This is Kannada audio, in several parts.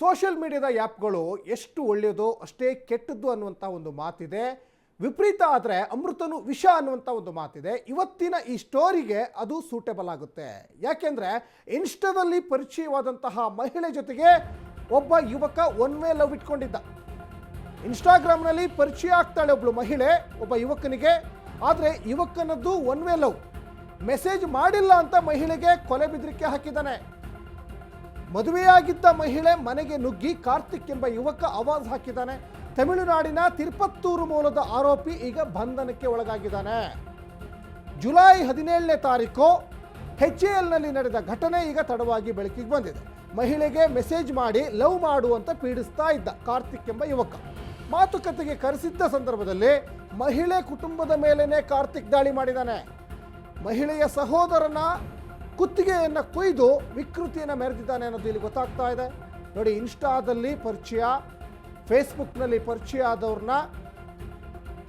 ಸೋಷಿಯಲ್ ಮೀಡಿಯಾದ ಆ್ಯಪ್ಗಳು ಎಷ್ಟು ಒಳ್ಳೆಯದೋ ಅಷ್ಟೇ ಕೆಟ್ಟದ್ದು ಅನ್ನುವಂಥ ಒಂದು ಮಾತಿದೆ. ವಿಪರೀತ ಆದರೆ ಅಮೃತನು ವಿಷ ಅನ್ನುವಂಥ ಒಂದು ಮಾತಿದೆ. ಇವತ್ತಿನ ಈ ಸ್ಟೋರಿಗೆ ಅದು ಸೂಟೇಬಲ್ ಆಗುತ್ತೆ. ಯಾಕೆಂದರೆ ಇನ್ಸ್ಟಾದಲ್ಲಿ ಪರಿಚಯವಾದಂತಹ ಮಹಿಳೆ ಜೊತೆಗೆ ಒಬ್ಬ ಯುವಕ ಒನ್ ವೇ ಲವ್ ಇಟ್ಕೊಂಡಿದ್ದ. ಇನ್ಸ್ಟಾಗ್ರಾಮ್ನಲ್ಲಿ ಪರಿಚಯ ಆಗ್ತಾಳೆ ಒಬ್ಬಳು ಮಹಿಳೆ ಒಬ್ಬ ಯುವಕನಿಗೆ. ಆದರೆ ಯುವಕನದ್ದು ಒನ್ ವೇ ಲವ್. ಮೆಸೇಜ್ ಮಾಡಿಲ್ಲ ಅಂತ ಮಹಿಳೆಗೆ ಕೊಲೆ ಬೆದರಿಕೆ ಹಾಕಿದ್ದಾನೆ. ಮದುವೆಯಾಗಿದ್ದ ಮಹಿಳೆ ಮನೆಗೆ ನುಗ್ಗಿ ಕಾರ್ತಿಕ್ ಎಂಬ ಯುವಕ ಆವಾಜ್ ಹಾಕಿದ್ದಾನೆ. ತಮಿಳುನಾಡಿನ ತಿರುಪತ್ತೂರು ಮೂಲದ ಆರೋಪಿ ಈಗ ಬಂಧನಕ್ಕೆ ಒಳಗಾಗಿದ್ದಾನೆ. ಜುಲೈ 17ನೇ ತಾರೀಕು HALನಲ್ಲಿ ನಡೆದ ಘಟನೆ ಈಗ ತಡವಾಗಿ ಬೆಳಕಿಗೆ ಬಂದಿದೆ. ಮಹಿಳೆಗೆ ಮೆಸೇಜ್ ಮಾಡಿ ಲವ್ ಮಾಡುವಂತ ಪೀಡಿಸ್ತಾ ಇದ್ದ ಕಾರ್ತಿಕ್ ಎಂಬ ಯುವಕ. ಮಾತುಕತೆಗೆ ಕರೆಸಿದ್ದ ಸಂದರ್ಭದಲ್ಲಿ ಮಹಿಳೆ ಕುಟುಂಬದ ಮೇಲೇನೆ ಕಾರ್ತಿಕ್ ದಾಳಿ ಮಾಡಿದ್ದಾನೆ. ಮಹಿಳೆಯ ಸಹೋದರನ ಕುತ್ತಿಗೆಯನ್ನು ಕೊಯ್ದು ವಿಕೃತಿಯನ್ನು ಮೆರೆದಿದ್ದಾನೆ ಅನ್ನೋದು ಇಲ್ಲಿ ಗೊತ್ತಾಗ್ತಾ ಇದೆ. ನೋಡಿ, ಇನ್ಸ್ಟಾದಲ್ಲಿ ಪರಿಚಯ, ಫೇಸ್ಬುಕ್ನಲ್ಲಿ ಪರಿಚಯ ಆದವ್ರನ್ನ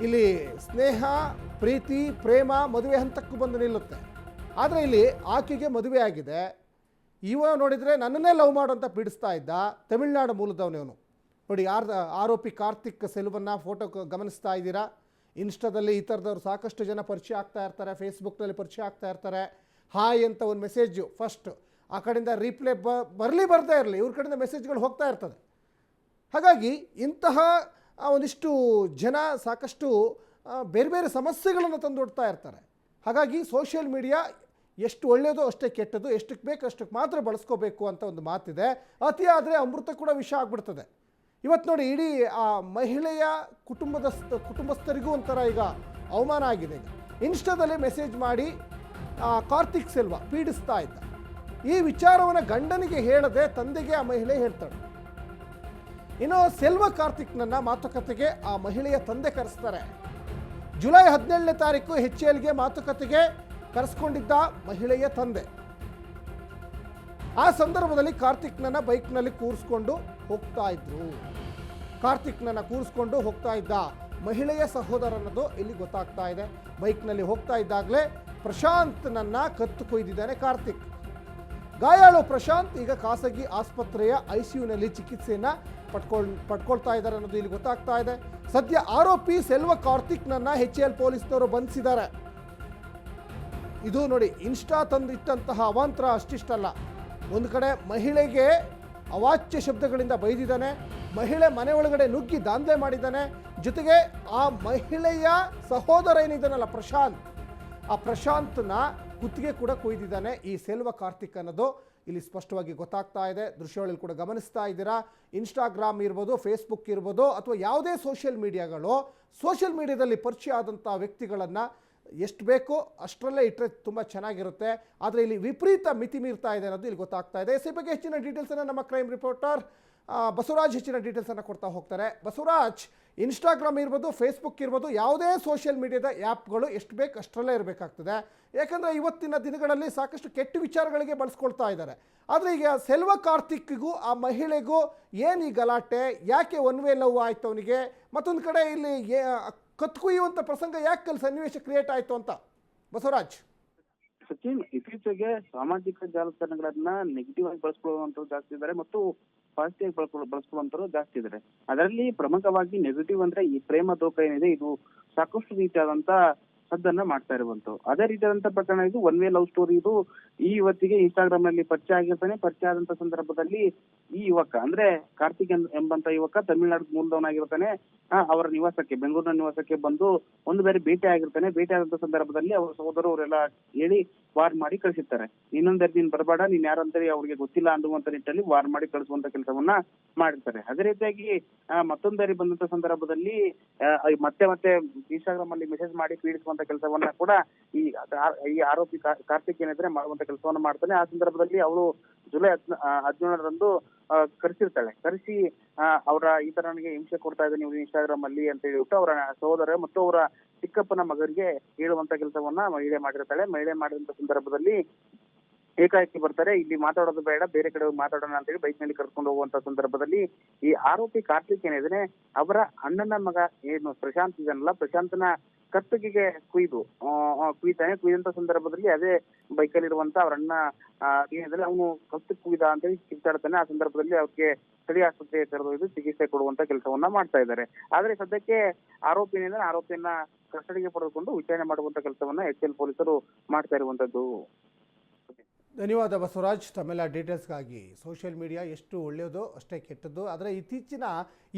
ಇಲ್ಲಿ ಸ್ನೇಹ, ಪ್ರೀತಿ, ಪ್ರೇಮ, ಮದುವೆ ಹಂತಕ್ಕೂ ಬಂದು ನಿಲ್ಲುತ್ತೆ. ಆದರೆ ಇಲ್ಲಿ ಆಕೆಗೆ ಮದುವೆ ಆಗಿದೆ. ಇವ ನೋಡಿದರೆ ನನ್ನನ್ನೇ ಲವ್ ಮಾಡೋಂತ ಪೀಡಿಸ್ತಾ ಇದ್ದ. ತಮಿಳುನಾಡು ಮೂಲದವನೇವನು. ನೋಡಿ, ಆರೋಪಿ ಕಾರ್ತಿಕ್ ಸೆಲ್ವನ್ನ ಫೋಟೋ ಗಮನಿಸ್ತಾ ಇದ್ದೀರಾ. ಇನ್ಸ್ಟಾದಲ್ಲಿ ಈ ಥರದವ್ರು ಸಾಕಷ್ಟು ಜನ ಪರಿಚಯ ಆಗ್ತಾ ಇರ್ತಾರೆ. ಫೇಸ್ಬುಕ್ನಲ್ಲಿ ಪರಿಚಯ ಆಗ್ತಾ ಇರ್ತಾರೆ. ಹಾಯ್ ಅಂತ ಒಂದು ಮೆಸೇಜು ಫಸ್ಟ್, ಆ ಕಡೆಯಿಂದ ರೀಪ್ಲೇ ಬರದೇ ಇರಲಿ, ಇವ್ರ ಕಡೆಯಿಂದ ಮೆಸೇಜ್ಗಳು ಹೋಗ್ತಾ ಇರ್ತದೆ. ಹಾಗಾಗಿ ಇಂತಹ ಒಂದಿಷ್ಟು ಜನ ಸಾಕಷ್ಟು ಬೇರೆ ಬೇರೆ ಸಮಸ್ಯೆಗಳನ್ನು ತಂದೊಡ್ತಾ ಇರ್ತಾರೆ. ಹಾಗಾಗಿ ಸೋಷಿಯಲ್ ಮೀಡಿಯಾ ಎಷ್ಟು ಒಳ್ಳೆಯದು ಅಷ್ಟೇ ಕೆಟ್ಟದ್ದು, ಎಷ್ಟಕ್ಕೆ ಬೇಕು ಅಷ್ಟಕ್ಕೆ ಮಾತ್ರ ಬಳಸ್ಕೋಬೇಕು ಅಂತ ಒಂದು ಮಾತಿದೆ. ಅತಿ ಆದರೆ ಅಮೃತ ಕೂಡ ವಿಷ ಆಗ್ಬಿಡ್ತದೆ. ಇವತ್ತು ನೋಡಿ, ಇಡೀ ಆ ಮಹಿಳೆಯ ಕುಟುಂಬಸ್ಥರಿಗೂ ಒಂಥರ ಈಗ ಅವಮಾನ ಆಗಿದೆ. ಈಗ ಇನ್ಸ್ಟಾದಲ್ಲಿ ಮೆಸೇಜ್ ಮಾಡಿ ಕಾರ್ತಿಕ್ ಸೆಲ್ವ ಪೀಡಿಸ್ತಾ ಇದ್ದ. ಈ ವಿಚಾರವನ್ನು ಗಂಡನಿಗೆ ಹೇಳದೆ ತಂದೆಗೆ ಆ ಮಹಿಳೆ ಹೇಳ್ತಾಳೆ. ಇನ್ನು ಸೆಲ್ವ ಕಾರ್ತಿಕ್ನನ್ನ ಮಾತುಕತೆಗೆ ಆ ಮಹಿಳೆಯ ತಂದೆ ಕರೆಸ್ತಾರೆ. ಜುಲೈ 17ನೇ ತಾರೀಕು HALಗೆ ಮಾತುಕತೆಗೆ ಕರೆಸ್ಕೊಂಡಿದ್ದ ಮಹಿಳೆಯ ತಂದೆ. ಆ ಸಂದರ್ಭದಲ್ಲಿ ಕಾರ್ತಿಕ್ನನ್ನ ಬೈಕ್ನಲ್ಲಿ ಕೂರಿಸ್ಕೊಂಡು ಹೋಗ್ತಾ ಇದ್ರು. ಕಾರ್ತಿಕ್ನನ್ನ ಕೂರಿಸ್ಕೊಂಡು ಹೋಗ್ತಾ ಇದ್ದ ಮಹಿಳೆಯ ಸಹೋದರನದು ಇಲ್ಲಿ ಗೊತ್ತಾಗ್ತಾ ಇದೆ. ಬೈಕ್ನಲ್ಲಿ ಹೋಗ್ತಾ ಇದ್ದಾಗಲೇ ಪ್ರಶಾಂತ್ನನ್ನ ಕತ್ತು ಕೊಯ್ದಿದ್ದಾನೆ ಕಾರ್ತಿಕ್. ಗಾಯಾಳು ಪ್ರಶಾಂತ್ ಈಗ ಖಾಸಗಿ ಆಸ್ಪತ್ರೆಯ ICUನಲ್ಲಿ ಚಿಕಿತ್ಸೆಯನ್ನು ಪಡ್ಕೊಳ್ತಾ ಇದ್ದಾರೆ ಅನ್ನೋದು ಇಲ್ಲಿ ಗೊತ್ತಾಗ್ತಾ ಇದೆ. ಸದ್ಯ ಆರೋಪಿ ಸೆಲ್ವ ಕಾರ್ತಿಕ್ನನ್ನ HAL ಪೊಲೀಸ್ನವರು ಬಂಧಿಸಿದ್ದಾರೆ. ಇದು ನೋಡಿ, ಇನ್ಸ್ಟಾ ತಂದಿಟ್ಟಂತಹ ಅವಾಂತರ ಅಷ್ಟಿಷ್ಟಲ್ಲ. ಒಂದು ಕಡೆ ಮಹಿಳೆಗೆ ಅವಾಚ್ಯ ಶಬ್ದಗಳಿಂದ ಬೈದಿದ್ದಾನೆ. ಮಹಿಳೆ ಮನೆ ಒಳಗಡೆ ನುಗ್ಗಿ ದಾಂಧಲೆ ಮಾಡಿದ್ದಾನೆ. ಜೊತೆಗೆ ಆ ಮಹಿಳೆಯ ಸಹೋದರ ಏನಿದ್ದಾನಲ್ಲ ಪ್ರಶಾಂತ್, ಆ ಪ್ರಶಾಂತ್ನ ಕುತ್ತಿಗೆ ಕೂಡ ಕೊಯ್ದಿದ್ದಾನೆ ಈ ಸೆಲ್ವ ಕಾರ್ತಿಕ್ ಅನ್ನೋದು ಇಲ್ಲಿ ಸ್ಪಷ್ಟವಾಗಿ ಗೊತ್ತಾಗ್ತಾ ಇದೆ. ದೃಶ್ಯಗಳಲ್ಲಿ ಕೂಡ ಗಮನಿಸ್ತಾ ಇದ್ದೀರಾ. ಇನ್ಸ್ಟಾಗ್ರಾಮ್ ಇರ್ಬೋದು, ಫೇಸ್ಬುಕ್ ಇರ್ಬೋದು, ಅಥವಾ ಯಾವುದೇ ಸೋಷಿಯಲ್ ಮೀಡಿಯಾಗಳು ಸೋಷಿಯಲ್ ಮೀಡಿಯಾದಲ್ಲಿ ಪರಿಚಯ ಆದಂಥ ವ್ಯಕ್ತಿಗಳನ್ನು ಎಷ್ಟು ಬೇಕೋ ಅಷ್ಟರಲ್ಲೇ ಇಟ್ಟರೆ ತುಂಬ ಚೆನ್ನಾಗಿರುತ್ತೆ. ಆದರೆ ಇಲ್ಲಿ ವಿಪರೀತ ಮಿತಿ ಮೀರ್ತಾ ಇದೆ ಅನ್ನೋದು ಇಲ್ಲಿ ಗೊತ್ತಾಗ್ತಾ ಇದೆ. ಈ ಬಗ್ಗೆ ಹೆಚ್ಚಿನ ಡೀಟೇಲ್ಸನ್ನು ನಮ್ಮ ಕ್ರೈಮ್ ರಿಪೋರ್ಟರ್ ಬಸವರಾಜ್ ಹೆಚ್ಚಿನ ಡೀಟೇಲ್ಸನ್ನು ಕೊಡ್ತಾ ಹೋಗ್ತಾರೆ. ಬಸವರಾಜ್, ಇನ್ಸ್ಟಾಗ್ರಾಮ್ ಇರ್ಬೋದು, ಫೇಸ್ಬುಕ್ ಇರ್ಬೋದು, ಯಾವುದೇ ಸೋಷಿಯಲ್ ಮೀಡಿಯಾದ ಆ್ಯಪ್ಗಳು ಎಷ್ಟು ಬೇಕು ಅಷ್ಟರಲ್ಲೇ ಇರಬೇಕಾಗ್ತದೆ. ಯಾಕಂದರೆ ಇವತ್ತಿನ ದಿನಗಳಲ್ಲಿ ಸಾಕಷ್ಟು ಕೆಟ್ಟ ವಿಚಾರಗಳಿಗೆ ಬಳಸ್ಕೊಳ್ತಾ ಇದ್ದಾರೆ. ಆದರೆ ಈಗ ಸೆಲ್ವ ಕಾರ್ತಿಕ್ಗೂ ಆ ಮಹಿಳೆಗೂ ಏನು ಈ ಗಲಾಟೆ, ಯಾಕೆ ಒನ್ ವೇ ಲವ್ ಆಯಿತು ಅವನಿಗೆ, ಮತ್ತೊಂದು ಕಡೆ ಇಲ್ಲಿ ಕತ್ಕುಯ್ಯುವಂಥ ಪ್ರಸಂಗ ಯಾಕೆ ಅಲ್ಲಿ ಸನ್ನಿವೇಶ ಕ್ರಿಯೇಟ್ ಆಯಿತು ಅಂತ ಬಸವರಾಜ್? ಸಚಿನ್, ಇತ್ತೀಚೆಗೆ ಸಾಮಾಜಿಕ ಜಾಲತಾಣಗಳನ್ನ ನೆಗೆಟಿವ್ ಆಗಿ ಬಳಸ್ಕೊಳ್ಳುವಂತವ್ರು ಜಾಸ್ತಿ ಇದ್ದಾರೆ ಮತ್ತು ಪಾಸಿಟಿವ್ ಆಗಿ ಬಳಸ್ಕೊಳ್ಳುವಂತವ್ರು ಜಾಸ್ತಿ ಇದ್ದಾರೆ. ಅದರಲ್ಲಿ ಪ್ರಮುಖವಾಗಿ ನೆಗೆಟಿವ್ ಅಂದ್ರೆ ಈ ಪ್ರೇಮ ದೋಖ ಏನಿದೆ, ಇದು ಸಾಕಷ್ಟು ರೀತಿಯಾದಂತ ಸದ್ದನ್ನ ಮಾಡ್ತಾ ಇರುವಂತವು. ಅದೇ ರೀತಿಯಾದಂತ ಪ್ರಕರಣ ಇದು ಒನ್ ವೇ ಲವ್ ಸ್ಟೋರಿ. ಇದು ಈ ಯುವತಿಗೆ ಇನ್ಸ್ಟಾಗ್ರಾಮ್ ನಲ್ಲಿ ಪರಿಚಯ ಆಗಿರ್ತಾನೆ. ಪರಿಚಯ ಆದಂತ ಸಂದರ್ಭದಲ್ಲಿ ಈ ಯುವಕ ಅಂದ್ರೆ ಕಾರ್ತಿಕ್ ಎಂಬಂತ ಯುವಕ ತಮಿಳುನಾಡು ಮೂಲದವನಾಗಿರ್ತಾನೆ. ಅವರ ನಿವಾಸಕ್ಕೆ, ಬೆಂಗಳೂರಿನ ನಿವಾಸಕ್ಕೆ ಬಂದು ಒಂದು ಬೇರೆ ಭೇಟಿ ಆಗಿರ್ತಾನೆ. ಭೇಟಿ ಆದಂತ ಸಂದರ್ಭದಲ್ಲಿ ಅವರ ಸಹೋದರವರೆಲ್ಲ ಹೇಳಿ ವಾರ್ ಮಾಡಿ ಕಳಿಸಿರ್ತಾರೆ. ಇನ್ನೊಂದೆರಡು ನೀನ್ ಬರಬೇಡ, ನೀನ್ ಯಾರಂತೇಳಿ ಅವ್ರಿಗೆ ಗೊತ್ತಿಲ್ಲ ಅನ್ನುವಂತ ನಿಟ್ಟಲ್ಲಿ ವಾರ್ ಮಾಡಿ ಕಳಿಸುವಂತ ಕೆಲಸವನ್ನ ಮಾಡಿರ್ತಾರೆ. ಅದೇ ರೀತಿಯಾಗಿ ಮತ್ತೊಂದ್ ಬಾರಿ ಬಂದಂತ ಸಂದರ್ಭದಲ್ಲಿ ಮತ್ತೆ ಇನ್ಸ್ಟಾಗ್ರಾಮ್ ಅಲ್ಲಿ ಮೆಸೇಜ್ ಮಾಡಿ ಪೀಡಿಸುವಂತ ಕೆಲಸವನ್ನ ಕೂಡ ಈ ಆರೋಪಿ ಕಾರ್ತಿಕ್ ಏನಿದ್ರೆ ಮಾಡುವಂತ ಕೆಲಸವನ್ನ ಮಾಡ್ತಾನೆ. ಆ ಸಂದರ್ಭದಲ್ಲಿ ಅವಳು ಜುಲೈ 17ರಂದು ಕರೆಸಿರ್ತಾಳೆ. ಕರೆಸಿ ಈ ತರ ನನಗೆ ಹಿಂಸೆ ಕೊಡ್ತಾ ಇದ್ದೆ ನೀವು ಇನ್ಸ್ಟಾಗ್ರಾಮ್ ಅಲ್ಲಿ ಅಂತ ಹೇಳಿಬಿಟ್ಟು ಅವರ ಸಹೋದರ ಮತ್ತು ಅವರ ಚಿಕ್ಕಪ್ಪನ ಮಗನಿಗೆ ಹೇಳುವಂತ ಕೆಲಸವನ್ನ ಮಹಿಳೆ ಮಾಡಿರ್ತಾಳೆ. ಮಹಿಳೆ ಮಾಡಿದಂತ ಸಂದರ್ಭದಲ್ಲಿ ಏಕಾಏಕಿ ಬರ್ತಾರೆ. ಇಲ್ಲಿ ಮಾತಾಡೋದು ಬೇಡ, ಬೇರೆ ಕಡೆ ಮಾತಾಡೋಣ ಅಂತ ಹೇಳಿ ಬೈಕ್ ನಲ್ಲಿ ಕರ್ಕೊಂಡು ಹೋಗುವಂತ ಸಂದರ್ಭದಲ್ಲಿ ಈ ಆರೋಪಿ ಕಾರ್ತಿಕ್ ಏನಿದಾನೆ ಅವರ ಅಣ್ಣನ ಮಗ ಏನು ಪ್ರಶಾಂತ್ ಇದನ್ನಲ್ಲ, ಪ್ರಶಾಂತನ ಕತ್ತಿಗೆ ಕುಯ್ತಾನೆ. ಕುಯ್ದಂತ ಸಂದರ್ಭದಲ್ಲಿ ಅದೇ ಬೈಕಲ್ಲಿ ಇರುವಂತ ಅವ್ರ ಅಣ್ಣ ಏನಿದ್ರೆ ಅವನು ಕತ್ತು ಕುಯ್ದ ಅಂತ ಹೇಳಿ ಕಿತ್ತಾಡ್ತಾನೆ. ಆ ಸಂದರ್ಭದಲ್ಲಿ ಅವ್ರಿಗೆ ಸ್ಥಳೀಯ ಆಸ್ಪತ್ರೆಗೆ ಕರೆದೊಯ್ದು ಚಿಕಿತ್ಸೆ ಕೊಡುವಂತ ಕೆಲಸವನ್ನ ಮಾಡ್ತಾ ಇದ್ದಾರೆ. ಆದ್ರೆ ಸದ್ಯಕ್ಕೆ ಆರೋಪಿಯನ್ನ ಕಸ್ಟಡಿಗೆ ಪಡೆದುಕೊಂಡು ವಿಚಾರಣೆ ಮಾಡುವಂತ ಕೆಲಸವನ್ನ HCL ಪೊಲೀಸರು ಮಾಡ್ತಾ ಇರುವಂತದ್ದು. ಧನ್ಯವಾದ ಬಸವರಾಜ್ ತಮ್ಮೆಲ್ಲ ಡೀಟೇಲ್ಸ್ಗಾಗಿ. ಸೋಷಿಯಲ್ ಮೀಡಿಯಾ ಎಷ್ಟು ಒಳ್ಳೆಯದು ಅಷ್ಟೇ ಕೆಟ್ಟದ್ದು, ಆದರೆ ಇತ್ತೀಚಿನ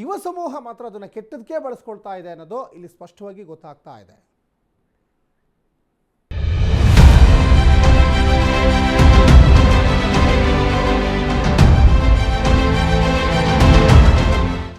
ಯುವ ಸಮೂಹ ಮಾತ್ರ ಅದನ್ನು ಕೆಟ್ಟದಕ್ಕೆ ಬಳಸ್ಕೊಳ್ತಾ ಇದೆ ಅನ್ನೋದು ಇಲ್ಲಿ ಸ್ಪಷ್ಟವಾಗಿ ಗೊತ್ತಾಗ್ತಾ ಇದೆ.